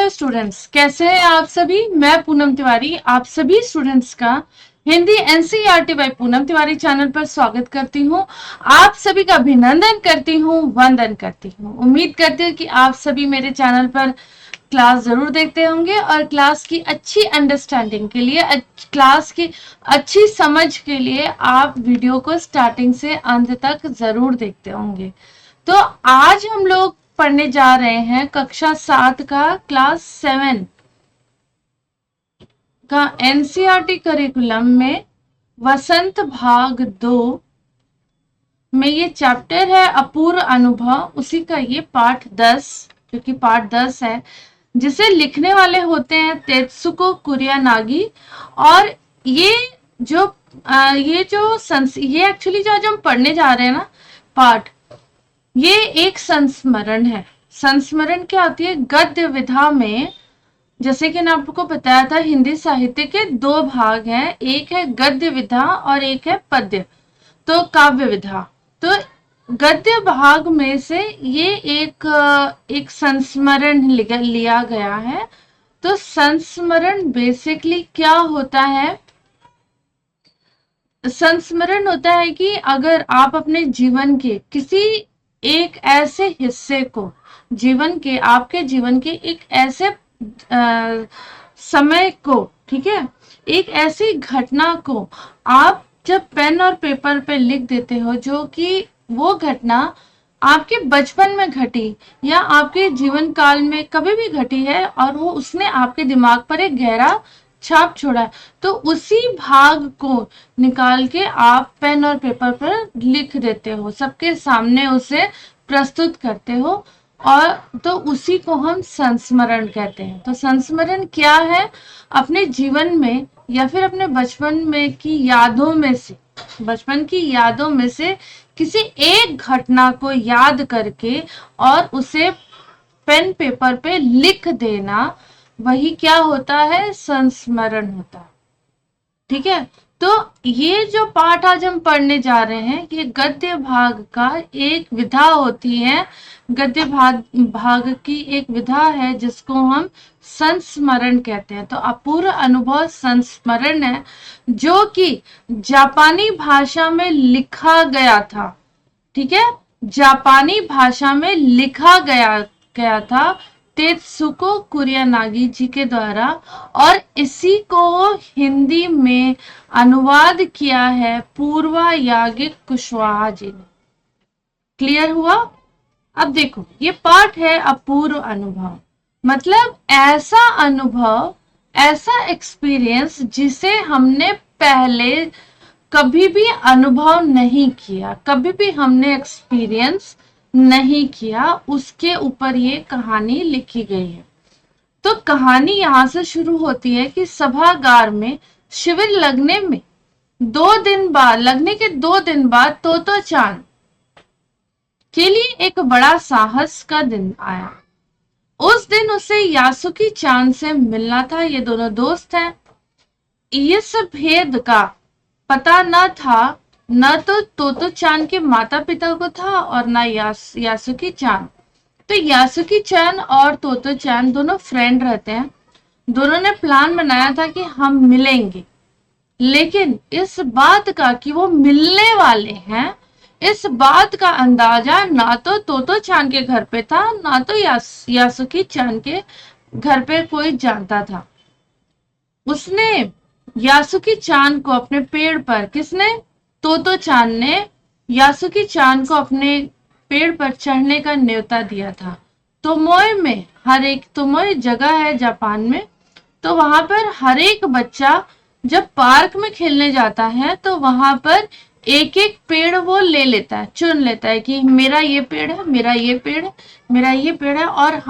Hello students, कैसे हैं आप सभी। मैं पूनम तिवारी आप सभी स्टूडेंट्स का Hindi NCERT by Poonam Tiwari channel पर स्वागत करती हूं। आप सभी का अभिनंदन करती हूं, वंदन करती हूं। उम्मीद करती हूं कि आप सभी मेरे चैनल पर क्लास जरूर देखते होंगे और क्लास की अच्छी अंडरस्टैंडिंग के लिए, क्लास की अच्छी समझ के लिए आप वीडियो को स्टार्टिंग से अंत तक जरूर देखते होंगे। तो आज हम लोग पढ़ने जा रहे हैं कक्षा 7 का क्लास 7 का एनसीईआरटी करिकुलम में वसंत भाग 2 में ये चैप्टर है अपूर्व अनुभव। उसी का ये पाठ 10, क्योंकि पाठ 10 है, जिसे लिखने वाले होते हैं तेत्सुको कुरियानागी। और ये एक्चुअली जो हम पढ़ने जा रहे हैं ना पाठ, ये एक संस्मरण है। संस्मरण क्या होती है? गद्य विधा में, जैसे कि मैंने आपको बताया था, हिंदी साहित्य के 2 भाग हैं, एक है गद्य विधा और एक है पद्य, तो काव्य विधा। तो गद्य भाग में से ये एक संस्मरण लिया गया है। तो संस्मरण बेसिकली क्या होता है? संस्मरण होता है कि अगर आप अपने जीवन के किसी एक ऐसे हिस्से को, आपके जीवन के एक ऐसे समय को, ठीक है, एक ऐसी घटना को आप जब पेन और पेपर पे लिख देते हो, जो कि वो घटना आपके बचपन में घटी या आपके जीवन काल में कभी भी घटी है और वो उसने आपके दिमाग पर एक गहरा छाप छोड़ा है, तो उसी भाग को निकाल के आप पेन और पेपर पर लिख देते हो, सबके सामने उसे प्रस्तुत करते हो, और तो उसी को हम संस्मरण कहते हैं। तो संस्मरण क्या है? अपने जीवन में या फिर अपने बचपन की यादों में से किसी एक घटना को याद करके और उसे पेन पेपर पे लिख देना, वही क्या होता है? संस्मरण होता है। ठीक है, तो ये जो पाठ आज हम पढ़ने जा रहे हैं, ये गद्य भाग का एक विधा होती है। गद्य भाग की एक विधा है जिसको हम संस्मरण कहते हैं। तो अपूर्व अनुभव संस्मरण है, जो कि जापानी भाषा में लिखा गया था। ठीक है, जापानी भाषा में लिखा गया था तेत्सुको कुरियानागी जी के द्वारा, और इसी को हिंदी में अनुवाद किया है पूर्वा याज्ञिक कुशवाहा जी ने। क्लियर हुआ? अब देखो, ये पाठ है अपूर्व अनुभव, मतलब ऐसा अनुभव, ऐसा एक्सपीरियंस जिसे हमने पहले कभी भी अनुभव नहीं किया, कभी भी हमने एक्सपीरियंस नहीं किया, उसके ऊपर ये कहानी लिखी गई है। तो कहानी यहां से शुरू होती है कि सभागार में शिविर लगने के 2 दिन बाद तोतो चान के लिए एक बड़ा साहस का दिन आया। उस दिन उसे यासुकी चान से मिलना था। ये दोनों दोस्त हैं। इस भेद का पता न था, न तो तोतो चान के माता पिता को था और न यासुकी चान। तो यासुकी चान और तोतो चान दोनों फ्रेंड रहते हैं। दोनों ने प्लान बनाया था कि हम मिलेंगे, लेकिन इस बात का कि वो मिलने वाले हैं, इस बात का अंदाजा ना तो तोतो चान के घर पे था, ना तो यासुकी चान के घर पे कोई जानता था। उसने यासुकी चान को अपने पेड़ पर, किसने? तोतो चान ने यासुकी चान को अपने पेड़ पर चढ़ने का न्योता दिया था। तोमोए जगह है जापान में, तो वहां पर हर एक बच्चा जब पार्क में खेलने जाता है तो वहां पर एक एक पेड़ वो ले लेता है, चुन लेता है कि मेरा ये पेड़ है, मेरा ये पेड़ है, मेरा ये पेड़ है, और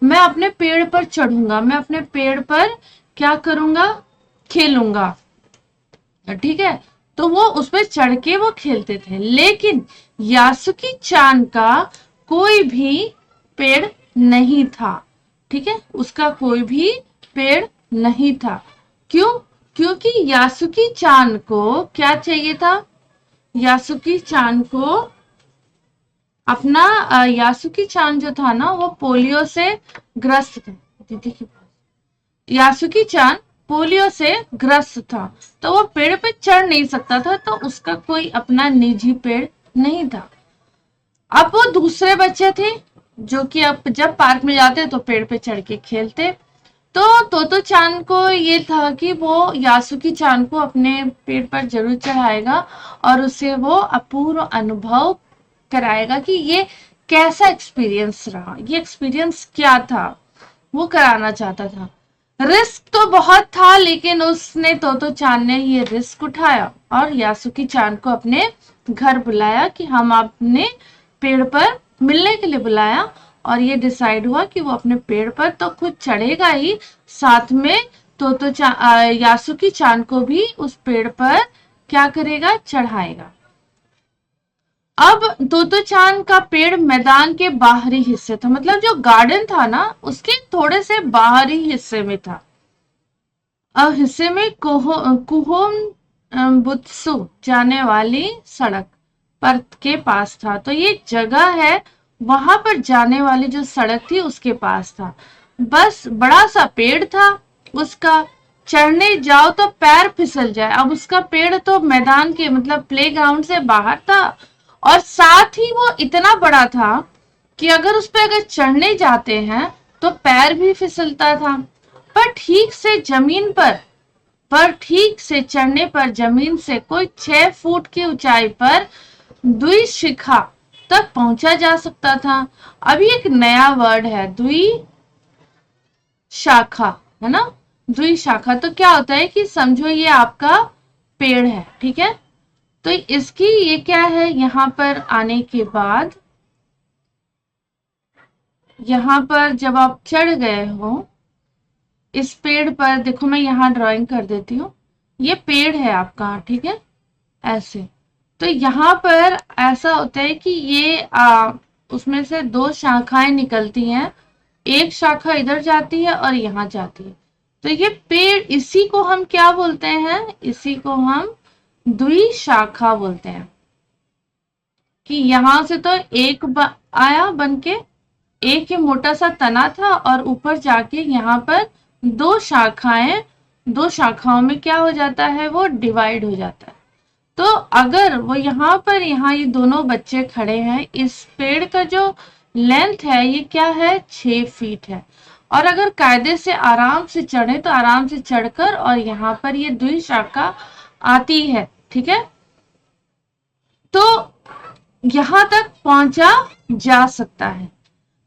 मैं अपने पेड़ पर चढ़ूंगा, मैं अपने पेड़ पर क्या करूंगा? खेलूंगा। ठीक है, तो वो उस पर चढ़ के वो खेलते थे। लेकिन यासुकी चान का कोई भी पेड़ नहीं था। ठीक है, उसका कोई भी पेड़ नहीं था। क्यों? क्योंकि यासुकी चान को क्या चाहिए था? यासुकी चान जो था ना, वो पोलियो से ग्रस्त थे। दीदी के पास। यासुकी चान पोलियो से ग्रस्त था, तो वो पेड़ पे चढ़ नहीं सकता था, तो उसका कोई अपना निजी पेड़ नहीं था। अब वो दूसरे बच्चे थे जो कि अब जब पार्क में जाते तो पेड़ पे चढ़ के खेलते। तो तोतो चान को ये था कि वो यासुकी चान को अपने पेड़ पर जरूर चढ़ाएगा और उसे वो अपूर्व अनुभव कराएगा कि ये कैसा एक्सपीरियंस रहा, ये एक्सपीरियंस क्या था, वो कराना चाहता था। रिस्क तो बहुत था, लेकिन उसने तोतो चान ने ये रिस्क उठाया और यासुकी चान को अपने घर बुलाया कि हम अपने पेड़ पर मिलने के लिए बुलाया, और ये डिसाइड हुआ कि वो अपने पेड़ पर तो खुद चढ़ेगा ही, साथ में यासुकी चान को भी उस पेड़ पर क्या करेगा, चढ़ाएगा। अब तोतो चान का पेड़ मैदान के बाहरी हिस्से था, मतलब जो गार्डन था ना उसके थोड़े से बाहरी हिस्से में था। अब हिस्से में कुहोम बुत्सु जाने वाली सड़क पर के पास था। तो ये जगह है, वहां पर जाने वाली जो सड़क थी उसके पास था। बस बड़ा सा पेड़ था उसका, चढ़ने जाओ तो पैर फिसल जाए। अब उसका पेड़ तो मैदान के मतलब प्लेग्राउंड से बाहर था, और साथ ही वो इतना बड़ा था कि अगर उस पर अगर चढ़ने जाते हैं तो पैर भी फिसलता था। पर ठीक से जमीन पर ठीक से चढ़ने पर जमीन से कोई 6 फुट की ऊंचाई पर द्विशिखा तक पहुंचा जा सकता था। अभी एक नया वर्ड है, द्विशाखा, है ना। द्विशाखा तो क्या होता है कि समझो ये आपका पेड़ है, ठीक है। तो इसकी ये क्या है, यहां पर आने के बाद यहां पर जब आप चढ़ गए हो इस पेड़ पर, देखो मैं यहां ड्राइंग कर देती हूँ, ये पेड़ है आपका, ठीक है, ऐसे। तो यहाँ पर ऐसा होता है कि ये उसमें से 2 शाखाएं निकलती हैं, एक शाखा इधर जाती है और यहाँ जाती है। तो ये पेड़, इसी को हम क्या बोलते हैं, इसी को हम द्विशाखा बोलते हैं। कि यहां से तो एक आया बनके, एक ही मोटा सा तना था और ऊपर जाके यहाँ पर 2 शाखाएं, 2 शाखाओं में क्या हो जाता है, वो डिवाइड हो जाता है। तो अगर वो यहाँ पर, यहाँ ये दोनों बच्चे खड़े हैं, इस पेड़ का जो लेंथ है ये क्या है, 6 फीट है। और अगर कायदे से आराम से चढ़े तो आराम से चढ़कर, और यहाँ पर ये द्विशाखा आती है, ठीक है। तो यहाँ तक पहुंचा जा सकता है।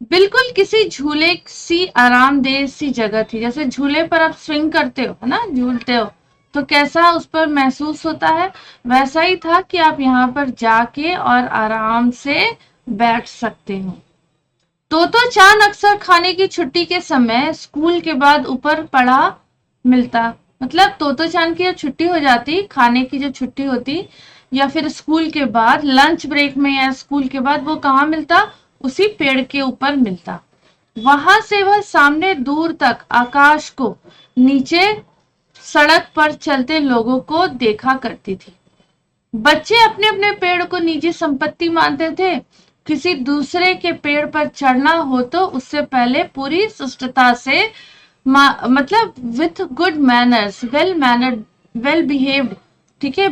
बिल्कुल किसी झूले सी आरामदेह सी जगह थी, जैसे झूले पर आप स्विंग करते हो, है ना, झूलते हो तो कैसा उस पर महसूस होता है, वैसा ही था कि आप यहाँ पर जाके और आराम से बैठ सकते हो। तोतो चान अक्सर खाने की छुट्टी के समय स्कूल के बाद ऊपर पड़ा मिलता, मतलब तोतो चान की जब छुट्टी हो जाती, खाने की जो छुट्टी होती, या फिर स्कूल के बाद लंच ब्रेक में या स्कूल के बाद, वो कहाँ मिलता, उसी पेड़ के ऊपर मिलता। वहां से वह सामने दूर तक आकाश को, नीचे सड़क पर चलते लोगों को देखा करती थी। बच्चे अपने अपने पेड़ को निजी संपत्ति मानते थे। किसी दूसरे के पेड़ पर चढ़ना हो तो उससे पहले पूरी शिष्टता से, मतलब with good manners, well behaved, ठीक है,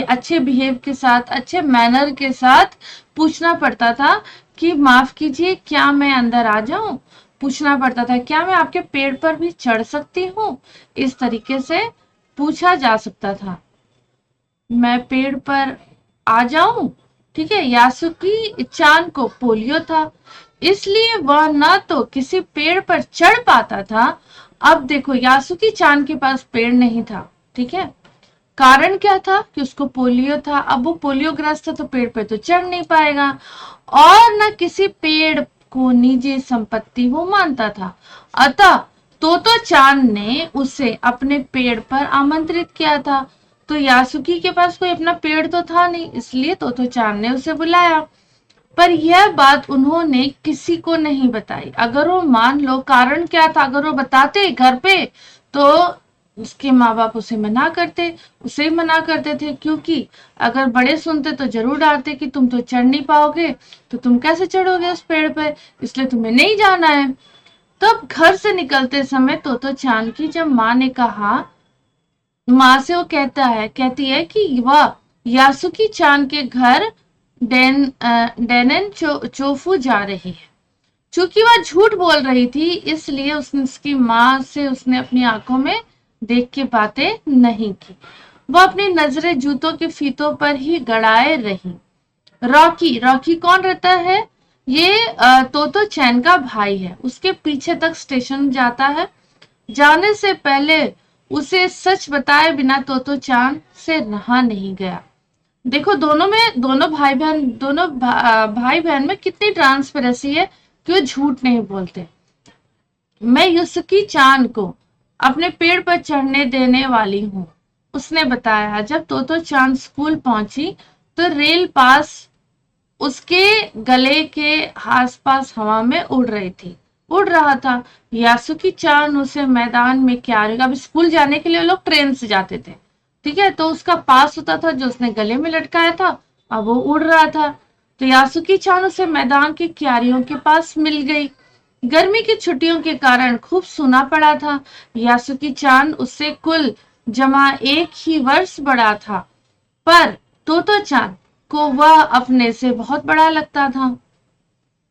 अच्छे बिहेव के साथ, अच्छे मैनर के साथ पूछना पड़ता था कि माफ कीजिए क्या मैं अंदर आ जाऊं, पूछना पड़ता था क्या मैं आपके पेड़ पर भी चढ़ सकती हूँ, इस तरीके से पूछा जा सकता था। मैं पेड़ पर आ जाऊं, ठीक है। यासुकी चान को पोलियो था, इसलिए वह न तो किसी पेड़ पर चढ़ पाता था। अब देखो यासुकी चान के पास पेड़ नहीं था, ठीक है। कारण क्या था कि उसको पोलियो था। अब वो पोलियो ग्रस्त था तो पेड़ पे तो चढ़ नहीं पाएगा, और न किसी पेड़ को निजी संपत्ति वो मानता था। अतः तोतो चान ने उसे अपने पेड़ पर आमंत्रित किया था। तो यासुकी के पास कोई अपना पेड़ तो था नहीं, इसलिए तोतो चान ने उसे बुलाया। पर यह बात उन्होंने किसी को नहीं बताई। अगर वो, मान लो कारण क्या था, अगर वो बताते घर पे तो उसके माँ बाप उसे मना करते, उसे मना करते थे, क्योंकि अगर बड़े सुनते तो जरूर डांटते कि तुम तो चढ़ नहीं पाओगे, तो तुम कैसे चढ़ोगे उस पेड़ पे, इसलिए तुम्हें नहीं जाना है। तब घर से निकलते समय तोतो चान की जब माँ ने कहा, माँ से वो कहती है कि वह यासुकी चान के घर डेनन चोफू जा रही है। चूंकि वह झूठ बोल रही थी, इसलिए उसने उसकी माँ से उसने अपनी आंखों में देख के बातें नहीं की। वह अपनी नजरें जूतों के फीतों पर ही गड़ाए रही। रॉकी कौन रहता है? ये तोतो चैन का भाई है। उसके पीछे तक स्टेशन जाता है। जाने से पहले उसे सच बताए बिना तोतो चान से रहा नहीं गया। देखो दोनों भाई बहन में कितनी ट्रांसपेरेंसी है कि वो झूठ नहीं बोलते। मैं युसुकी चान को अपने पेड़ पर चढ़ने देने वाली हूँ, उसने बताया। जब तोतो चान स्कूल पहुंची तो रेल पास उसके गले के आसपास हवा में उड़ रहा था। यासुकी चान उसे मैदान में क्यारेगा, अब स्कूल जाने के लिए लोग ट्रेन से जाते थे, ठीक है, तो उसका पास होता था जो उसने गले में लटकाया था, अब वो उड़ रहा था। तो यासुकी चान उसे मैदान की क्यारियों के पास मिल गई। गर्मी की छुट्टियों के कारण खूब सूना पड़ा था। यासुकी चान उससे कुल जमा 1 ही वर्ष बड़ा था, पर तोतो चान को वह अपने से बहुत बड़ा लगता था।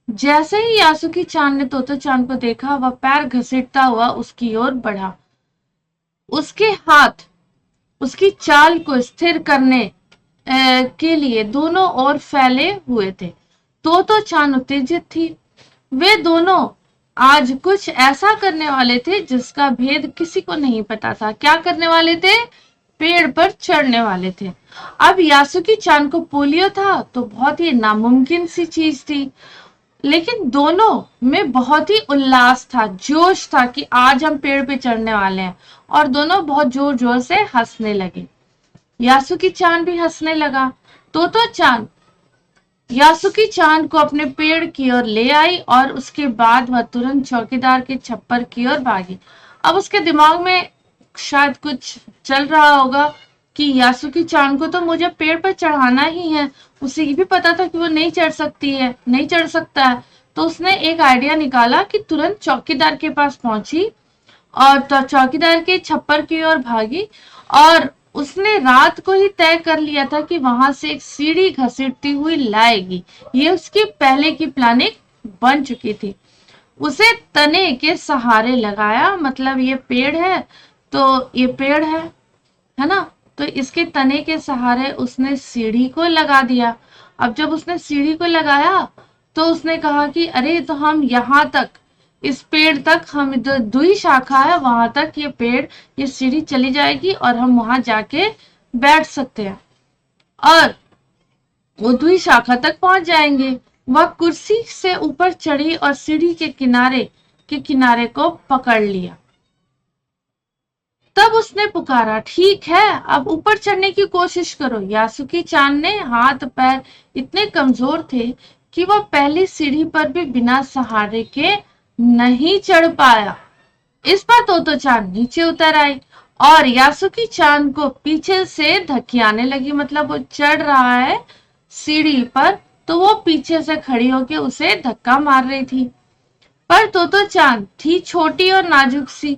जैसे ही यासुकी चान ने तोतो चान को देखा, वह पैर घसीटता हुआ उसकी ओर बढ़ा। उसके हाथ उसकी चाल को स्थिर करने के लिए दोनों ओर फैले हुए थे। तोतो चान उत्तेजित थी। वे दोनों आज कुछ ऐसा करने वाले थे जिसका भेद किसी को नहीं पता था। क्या करने वाले थे? पेड़ पर चढ़ने वाले थे। अब यासुकी चान को पोलियो था तो बहुत ही नामुमकिन सी चीज थी, लेकिन दोनों में बहुत ही उल्लास था, जोश था कि आज हम पेड़ पे चढ़ने वाले हैं, और दोनों बहुत जोर जोर से हंसने लगे। यासुकी चान भी हंसने लगा। तोतो चान यासुकी चान को अपने पेड़ की ओर ले आई और उसके बाद वह तुरंत चौकीदार के छप्पर की ओर भागी। अब उसके दिमाग में शायद कुछ चल रहा होगा कि यासुकी चान को तो मुझे पेड़ पर चढ़ाना ही है। उसे ये भी पता था कि वो नहीं चढ़ सकता है। तो उसने एक आइडिया निकाला कि तुरंत चौकीदार के पास पहुंची और तो चौकीदार के छप्पर की ओर भागी, और उसने रात को ही तय कर लिया था कि वहां से एक सीढ़ी घसीटती हुई लाएगी। ये उसकी पहले की प्लानिंग बन चुकी थी। उसे तने के सहारे लगाया, मतलब ये पेड़ है तो ये पेड़ है ना, तो इसके तने के सहारे उसने सीढ़ी को लगा दिया। अब जब उसने सीढ़ी को लगाया तो उसने कहा कि अरे तो हम यहाँ तक, इस पेड़ तक, हम इधर दुई शाखा है वहां तक ये सीढ़ी चली जाएगी और हम वहां जाके बैठ सकते हैं, और वो दुई शाखा तक पहुंच जाएंगे। वह कुर्सी से ऊपर चढ़ी और सीढ़ी के किनारे को पकड़ लिया। तब उसने पुकारा, ठीक है अब ऊपर चढ़ने की कोशिश करो। यासुकी चान ने हाथ पैर इतने कमजोर थे कि वह पहली सीढ़ी पर भी बिना सहारे के नहीं चढ़ पाया। इस पर तोतो चान नीचे उतर आई और यासुकी चान को पीछे से धकियाने लगी, मतलब वो चढ़ रहा है सीढ़ी पर तो वो पीछे से खड़ी होकर उसे धक्का मार रही थी। पर तोतो चान थी छोटी और नाजुक सी,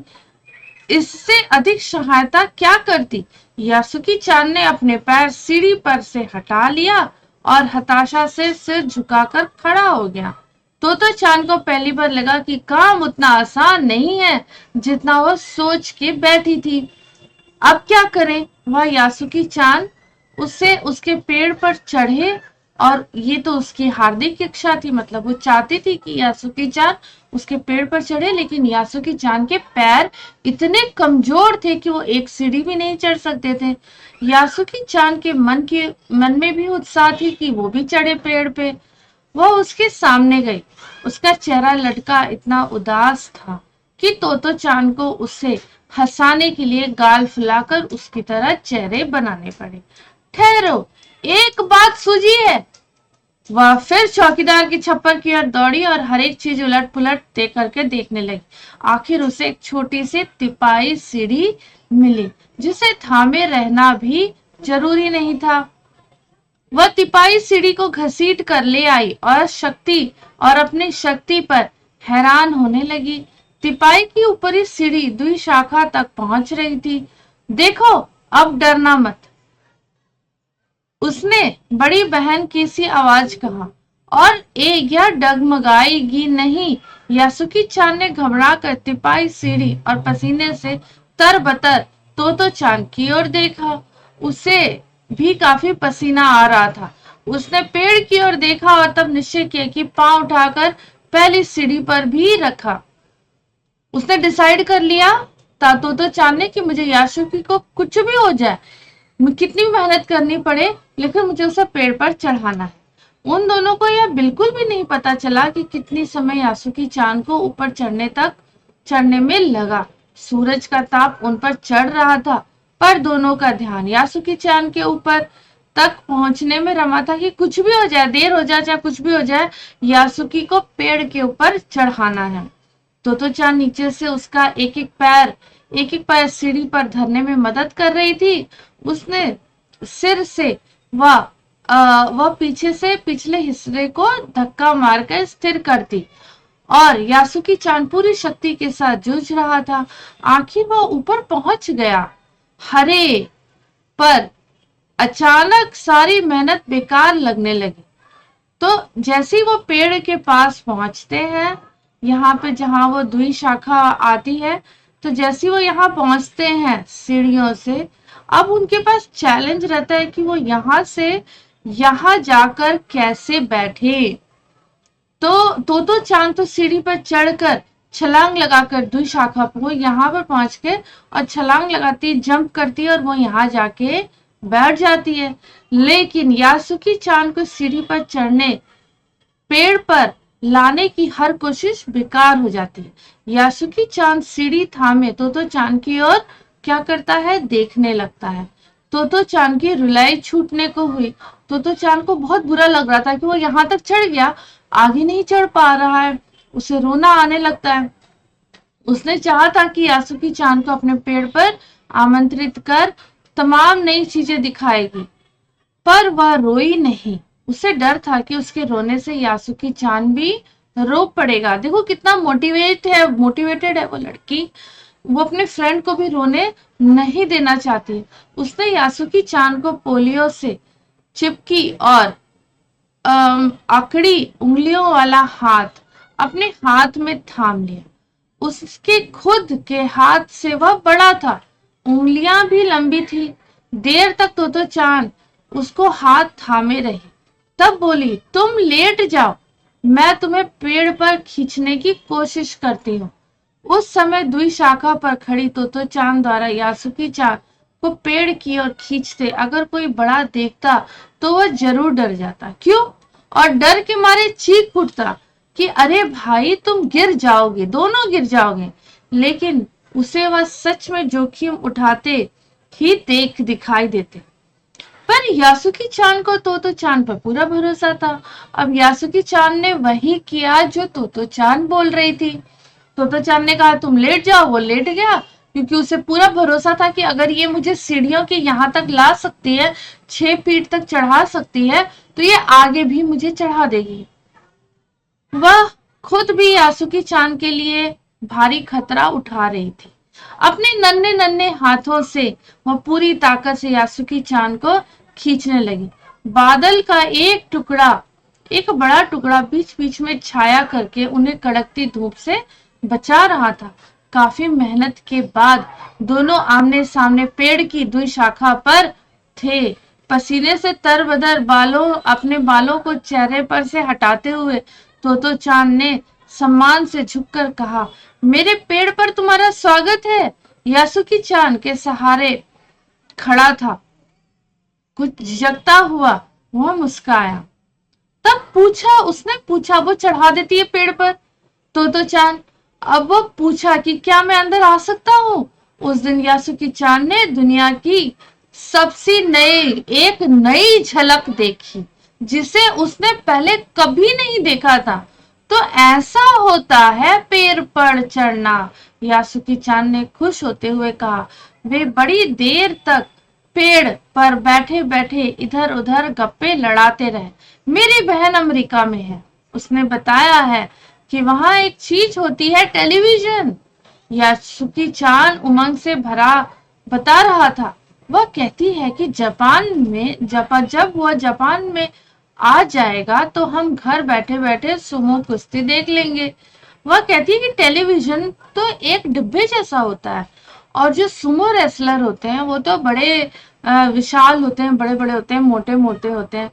इससे अधिक सहायता क्या करती। यासुकी चान ने अपने पैर सीढ़ी पर से हटा लिया और हताशा से सिर झुकाकर खड़ा हो गया। तोतो चान को पहली बार लगा कि काम उतना आसान नहीं है जितना वो सोच के बैठी थी। अब क्या करें? वह यासुकी चान उससे उसके पेड़ पर चढ़े, और ये तो उसकी हार्दिक इच्छा थी, मतलब वो चाहती थी कि यासुकी चान उसके पेड़ पर चढ़े, लेकिन यासुकी चान के पैर इतने कमजोर थे कि वो एक सीढ़ी भी नहीं चढ़ सकते थे। यासुकी चान के मन में भी उत्साह थी कि वो भी चढ़े पेड़ पे। वह उसके सामने गई। उसका चेहरा लटका इतना उदास था कि तोतो चान को उसे हंसाने के लिए गाल फुलाकर उसकी तरह चेहरे बनाने पड़े। ठहरो, एक बात सूझी है। वह फिर चौकीदार की छप्पर की ओर दौड़ी और हर एक चीज उलट पुलट करके देखने लगी। आखिर उसे एक छोटी सी तिपाई सीढ़ी मिली जिसे थामे रहना भी जरूरी नहीं था। वह तिपाई सीढ़ी को घसीट कर ले आई और अपनी शक्ति पर हैरान होने लगी। तिपाई की ऊपरी सीढ़ी दुई शाखा तक पहुंच रही थी। देखो, अब डरना मत, उसने बड़ी बहन की सी आवाज कहा। और यह डगमगाएगी नहीं। यासुकी-चान ने घबरा कर तिपाई सीढ़ी और पसीने से तरबतर तोतो चान की ओर देखा। उसे भी काफी पसीना आ रहा था। उसने पेड़ की ओर देखा और तब निश्चय किया कि पांव उठाकर पहली सीढ़ी पर भी रखा। उसने डिसाइड कर लिया तोतो चान ने कि मुझे यासुकी को कुछ भी हो जाए, कितनी मेहनत करनी पड़े, लेकिन मुझे उसे पेड़ पर चढ़ाना है। उन दोनों को यह बिल्कुल भी नहीं पता चला कि कितनी समय यासुकी चान को ऊपर चढ़ने में लगा। सूरज का ताप उन पर चढ़ रहा था, पर दोनों का ध्यान यासुकी चान के ऊपर तक पहुंचने में रमा था कि कुछ भी हो जाए, देर हो जाए चाहे कुछ भी हो जाए, यासुकी को पेड़ के ऊपर चढ़ाना है। तोतो चान नीचे से उसका एक एक पैर सीढ़ी पर धरने में मदद कर रही थी। उसने सिर से वह पीछे से पिछले हिस्से को धक्का मारकर स्थिर करती और यासुकी चान पूरी शक्ति के साथ जूझ रहा था। आखिर वह ऊपर पहुंच गया। हरे, पर अचानक सारी मेहनत बेकार लगने लगी। तो जैसे ही वो पेड़ के पास पहुंचते हैं, यहाँ पे जहां वो दुई शाखा आती है, तो जैसे वो यहाँ पहुंचते हैं सीढ़ियों से, अब उनके पास चैलेंज रहता है कि वो यहाँ से यहाँ जाकर कैसे बैठे। तो चान तो सीढ़ी पर चढ़कर छलांग लगाकर दुई शाखा वो यहाँ पर पहुंच के और छलांग लगाती, जंप करती है और वो यहाँ जाके बैठ जाती है। लेकिन यासुकी चान को सीढ़ी पर चढ़ने, पेड़ पर लाने की हर कोशिश बेकार हो जाती है। यासुकी चान सीढ़ी थामे तोतो चान की ओर क्या करता है, देखने लगता है। तोतो चान की रुलाई छूटने को हुई। तोतो चान को बहुत बुरा लग रहा था कि वो यहाँ तक चढ़ गया, आगे नहीं चढ़ पा रहा है। उसे रोना आने लगता है। उसने चाहा था कि यासुकी चान को अपने पेड़ पर आमंत्रित कर तमाम नई चीजें दिखाएगी, पर वह रोई नहीं। उसे डर था कि उसके रोने से यासुकी चान भी रो पड़ेगा। देखो कितना मोटिवेटेड है वो लड़की। वो अपने फ्रेंड को भी रोने नहीं देना चाहती। उसने यासुकी चान को पोलियो से चिपकी और आकड़ी उंगलियों वाला हाथ अपने हाथ में थाम लिया। उसके खुद के हाथ से वह बड़ा था, उंगलियां भी लंबी थी। देर तक तोतो चान उसको हाथ थामे रही, तब बोली, तुम लेट जाओ, मैं तुम्हें पेड़ पर खींचने की कोशिश करती हूँ। उस समय दुई शाखा पर खड़ी तोतो चान द्वारा यासुकी चान को पेड़ की ओर खींचते अगर कोई बड़ा देखता तो वह जरूर डर जाता। क्यों? और डर के मारे चीख उठता कि अरे भाई, तुम गिर जाओगे, दोनों गिर जाओगे। लेकिन उसे वह सच में जोखिम उठाते ही दिखाई देते। पर यासुकी चान को तोतो चान पर पूरा भरोसा था। अब यासुकी चान ने वही किया जो तोतो चान बोल रही थी। तोतो चान ने कहा तुम लेट जाओ, वो लेट गया, क्योंकि उसे पूरा भरोसा था कि अगर ये मुझे सीढ़ियों के यहाँ तक ला सकती है, 6 फीट तक चढ़ा सकती है, तो ये आगे भी मुझे चढ़ा देगी। वह खुद भी यासुकी चान के लिए भारी खतरा उठा रही थी। अपने नन्हे नन्हे हाथों से वह पूरी ताकत से यासुकी चान को खींचने लगी। बादल का एक बड़ा टुकड़ा बीच बीच में छाया करके उन्हें कड़कती धूप से बचा रहा था। काफी मेहनत के बाद दोनों आमने सामने पेड़ की दुई शाखा पर थे। पसीने से तरबतर अपने बालों को चेहरे पर से हटाते हुए तोतो चान ने सम्मान से झुककर कहा, मेरे पेड़ पर तुम्हारा स्वागत है। यासुकी चान के सहारे खड़ा था, कुछ झिझकता हुआ वह मुस्काया। तब उसने पूछा, वो चढ़ा देती है पेड़ पर? तोतो चान अब वो पूछा कि क्या मैं अंदर आ सकता हूँ? उस दिन यासुकी चान ने दुनिया की एक नई झलक देखी, जिसे उसने पहले कभी नहीं देखा था। तो ऐसा होता है पेड़ पर चढ़ना, यासुकी चान ने खुश होते हुए कहा। वे बड़ी देर तक पेड़ पर बैठे बैठे इधर उधर गप्पे लड़ाते रहे। मेरी बहन अमेरिका में है, उसने बताया है कि वहां एक चीज होती है टेलीविजन। यासुकी चान उमंग से भरा बता रहा था। वह कहती है कि जब वह जापान में आ जाएगा तो हम घर बैठे बैठे सुमो कुश्ती देख लेंगे। वह कहती है कि टेलीविजन तो एक डिब्बे जैसा होता है और जो सुमो रेसलर होते हैं वो तो बड़े विशाल होते हैं, बड़े बड़े होते हैं, मोटे मोटे होते हैं।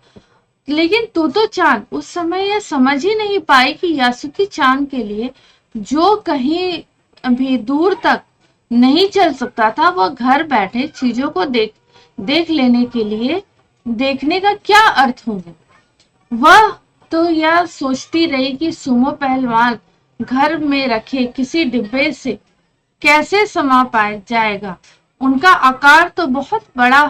लेकिन तोतो चान उस समय यह समझ ही नहीं पाई कि यासुकी चान के लिए जो कहीं भी दूर तक नहीं चल सकता था, वह घर बैठे चीजों को देख लेने के लिए देखने का क्या अर्थ होगा। वह तो यह सोचती रही कि सुमो पहलवान घर में रखे किसी डिब्बे से कैसे समा पाया जाएगा। उनका आकार तो बहुत बड़ा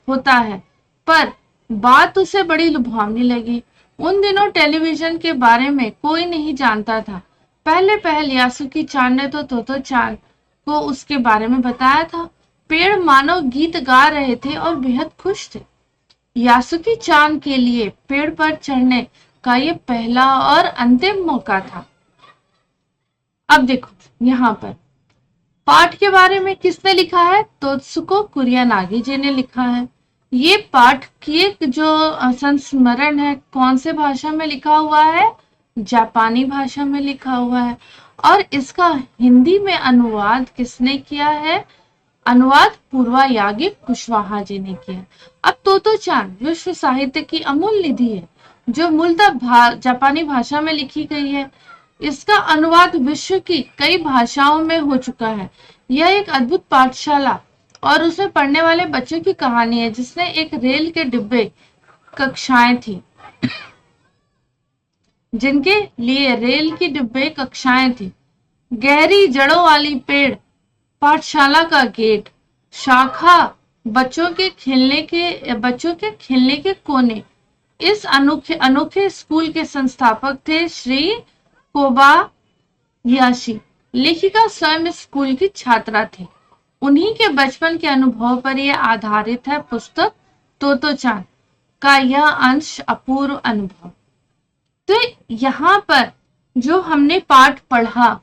होता है, पर बात उसे बड़ी लुभावनी लगी। उन दिनों टेलीविजन के बारे में कोई नहीं जानता था। पहले यासुकी चान ने तो तोतो चान को उसके बारे में बताया था। पेड़ मानो गीत गा रहे थे और बेहद खुश थे। यासुकी चान के लिए पेड़ पर चढ़ने का ये पहला और अंतिम मौका था। अब देखो यहाँ पर पाठ के बारे में किसने लिखा है? तोत्सुको कुरियानागी जी ने लिखा है। ये पाठ की जो संस्मरण है कौन से भाषा में लिखा हुआ है? जापानी भाषा में लिखा हुआ है। और इसका हिंदी में अनुवाद किसने किया है? अनुवाद पूर्वा यागी कुशवाहा जी ने किया। अब तोतो चान विश्व साहित्य की अमूल्य निधि है जो मूलतः जापानी भाषा में लिखी गई है। इसका अनुवाद विश्व की कई भाषाओं में हो चुका है। यह एक अद्भुत पाठशाला और उसमें पढ़ने वाले बच्चों की कहानी है जिसने एक रेल के डिब्बे कक्षाएं थी, जिनके लिए रेल की डिब्बे कक्षाएं थी। गहरी जड़ों वाली पेड़, पाठशाला का गेट, शाखा, बच्चों के खेलने के कोने। इस अनोखे स्कूल के संस्थापक थे श्री कोबायाशी। लेखिका स्वयं स्कूल की छात्रा थी। उन्हीं के बचपन के अनुभव पर यह आधारित है पुस्तक तोतो चान का यह अंश अपूर्व अनुभव। तो यहाँ पर जो हमने पाठ पढ़ा,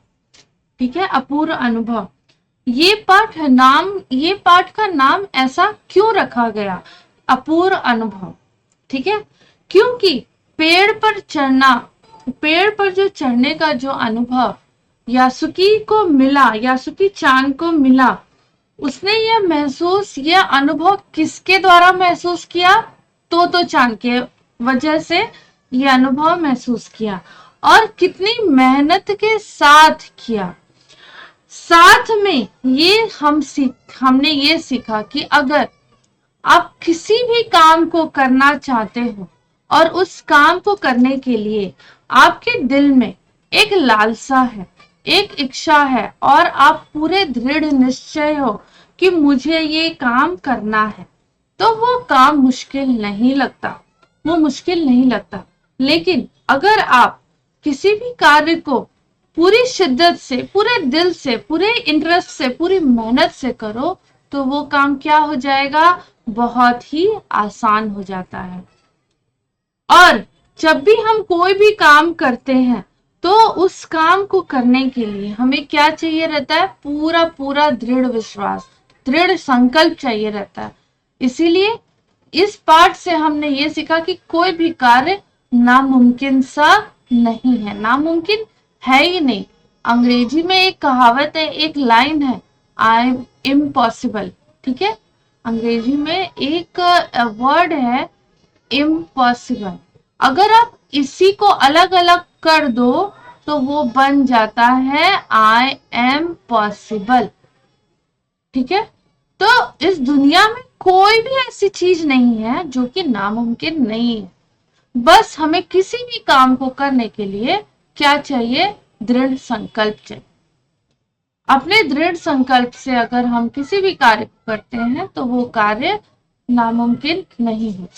ठीक है, अपूर्व अनुभव, ये पाठ का नाम ऐसा क्यों रखा गया? अपूर्व अनुभव, ठीक है, क्योंकि पेड़ पर जो चढ़ने का जो अनुभव यासुकी चान को मिला, उसने यह अनुभव किसके द्वारा महसूस किया? तोतो चान के वजह से यह अनुभव महसूस किया। और कितनी मेहनत के साथ किया। साथ में हमने ये सीखा कि अगर आप किसी भी काम को करना चाहते हो और उस काम को करने के लिए आपके दिल में एक लालसा है, एक इच्छा है और आप पूरे दृढ़ निश्चय हो कि मुझे ये काम करना है, तो वो काम मुश्किल नहीं लगता। लेकिन अगर आप किसी भी कार्य को पूरी शिद्दत से, पूरे दिल से, पूरे इंटरेस्ट से, पूरी मेहनत से करो तो वो काम क्या हो जाएगा? बहुत ही आसान हो जाता है। और जब भी हम कोई भी काम करते हैं तो उस काम को करने के लिए हमें क्या चाहिए रहता है? पूरा दृढ़ विश्वास, दृढ़ संकल्प चाहिए रहता है। इसीलिए इस पाठ से हमने ये सीखा कि कोई भी कार्य नामुमकिन सा नहीं है, नामुमकिन है ही नहीं। अंग्रेजी में एक कहावत है, एक लाइन है, आई एम इम्पॉसिबल, ठीक है, अंग्रेजी में एक वर्ड है इम्पॉसिबल। अगर आप इसी को अलग अलग कर दो तो वो बन जाता है आई एम पॉसिबल, ठीक है। तो इस दुनिया में कोई भी ऐसी चीज नहीं है जो कि नामुमकिन नहीं है। बस हमें किसी भी काम को करने के लिए क्या चाहिए? दृढ़ संकल्प चाहिए। अपने दृढ़ संकल्प से अगर हम किसी भी कार्य को करते हैं तो वो कार्य नामुमकिन नहीं है।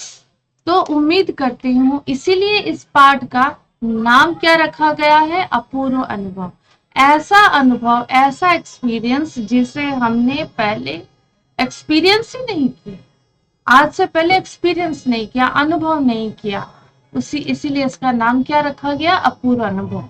तो उम्मीद करती हूँ, इसीलिए इस पाठ का नाम क्या रखा गया है? अपूर्व अनुभव। ऐसा अनुभव, ऐसा एक्सपीरियंस जिसे हमने पहले एक्सपीरियंस ही नहीं किया, आज से पहले एक्सपीरियंस नहीं किया, अनुभव नहीं किया, इसीलिए इसका नाम क्या रखा गया? अपूर्व अनुभव।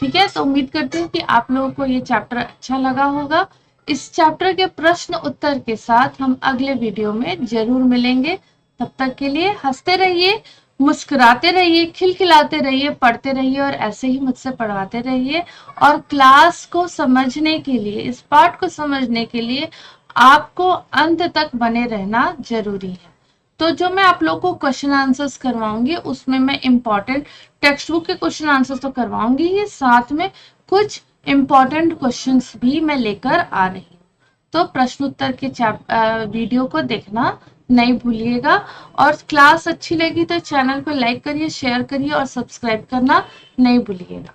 ठीक है, तो उम्मीद करती हूँ कि आप लोगों को ये चैप्टर अच्छा लगा होगा। इस चैप्टर के प्रश्न उत्तर के साथ हम अगले वीडियो में जरूर मिलेंगे। तब तक के लिए हंसते रहिए, मुस्कुराते रहिए, खिलखिलाते रहिए, पढ़ते रहिए और ऐसे ही मुझसे पढ़वाते रहिए। और क्लास को समझने के लिए, इस पाठ को समझने के लिए आपको अंत तक बने रहना जरूरी है। तो जो मैं आप लोग को क्वेश्चन आंसर्स करवाऊंगी उसमें मैं इम्पॉर्टेंट टेक्स्ट बुक के क्वेश्चन आंसर्स तो करवाऊंगी ही, साथ में कुछ इम्पॉर्टेंट क्वेश्चंस भी मैं लेकर आ रही हूँ। तो प्रश्न उत्तर के वीडियो को देखना नहीं भूलिएगा। और क्लास अच्छी लगी तो चैनल को लाइक करिए, शेयर करिए और सब्सक्राइब करना नहीं भूलिएगा।